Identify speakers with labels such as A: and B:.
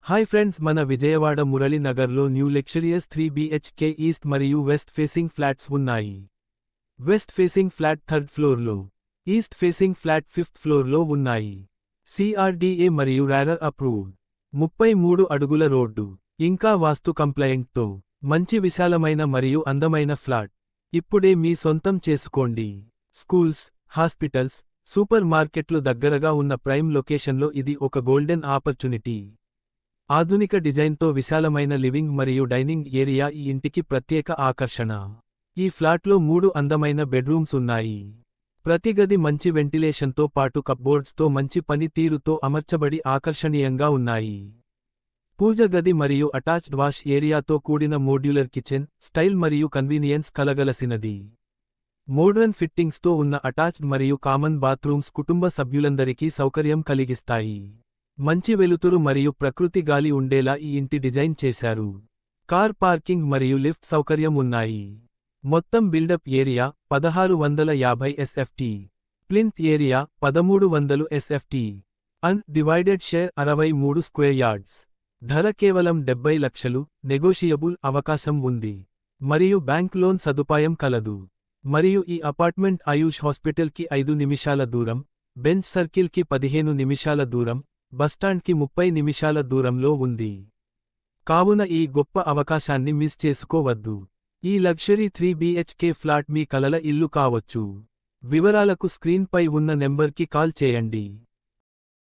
A: Hi friends, మన విజయవాడ మురళి నగర్లో new లెక్షరియస్ 3 BHK east మరియు వెస్ట్ ఫేసింగ్ ఫ్లాట్స్ ఉన్నాయి. వెస్ట్ ఫేసింగ్ ఫ్లాట్ థర్డ్ ఫ్లోర్లో, ఈస్ట్ ఫేసింగ్ ఫ్లాట్ ఫిఫ్త్ ఫ్లోర్లో ఉన్నాయి. CRDA మరియు RARA అప్రూవ్డ్. 33 అడుగుల రోడ్డు, ఇంకా వాస్తు కంప్లైంట్తో మంచి విశాలమైన మరియు అందమైన ఫ్లాట్. ఇప్పుడే మీ సొంతం చేసుకోండి. స్కూల్స్, హాస్పిటల్స్, సూపర్ మార్కెట్లు దగ్గరగా ఉన్న ప్రైమ్ లొకేషన్లో ఇది ఒక గోల్డెన్ ఆపర్చునిటీ. ఆధునిక డిజైన్తో విశాలమైన లివింగ్ మరియు డైనింగ్ ఏరియా ఈ ఇంటికి ప్రత్యేక ఆకర్షణ. ఈ ఫ్లాట్లో 3 అందమైన బెడ్రూమ్స్ ఉన్నాయి. ప్రతి గది మంచి వెంటిలేషన్తో పాటు కప్బోర్డ్స్తో మంచి పనితీరుతో అమర్చబడి ఆకర్షణీయంగా ఉన్నాయి. పూజ గది మరియు అటాచ్డ్ వాష్ ఏరియాతో కూడిన మోడ్యులర్ కిచెన్, స్టైల్ మరియు కన్వీనియన్స్ కలగలసినది. మోడ్రన్ ఫిట్టింగ్స్తో ఉన్న అటాచ్డ్ మరియు కామన్ బాత్రూమ్స్ కుటుంబ సభ్యులందరికీ సౌకర్యం కలిగిస్తాయి. మంచి వెలుతురు మరియు ప్రకృతి గాలి ఉండేలా ఈ ఇంటి డిజైన్ చేశారు. కార్ పార్కింగ్ మరియు లిఫ్ట్ సౌకర్యం ఉన్నాయి. మొత్తం built up area 1650 SFT. Plinth area 1300 SFT. Undivided share 63 square yards. ధర కేవలం 70 లక్షలు, నెగోషియబుల్ అవకాశం ఉంది. మరియు బ్యాంక్ లోన్ సదుపాయం కలదు. మరియు ఈ అపార్ట్మెంట్ ఆయుష్ హాస్పిటల్కి 5 నిమిషాల దూరం, బెంచ్ సర్కిల్కి 15 నిమిషాల దూరం, బస్టాండ్కి 30 నిమిషాల దూరంలో ఉంది. కావున ఈ గొప్ప అవకాశాన్ని మిస్ చేసుకోవద్దు. ఈ లగ్జరీ 3 BHK ఫ్లాట్ మీ కలల ఇల్లు కావచ్చు. వివరాలకు స్క్రీన్పై ఉన్న నెంబర్కి కాల్ చేయండి.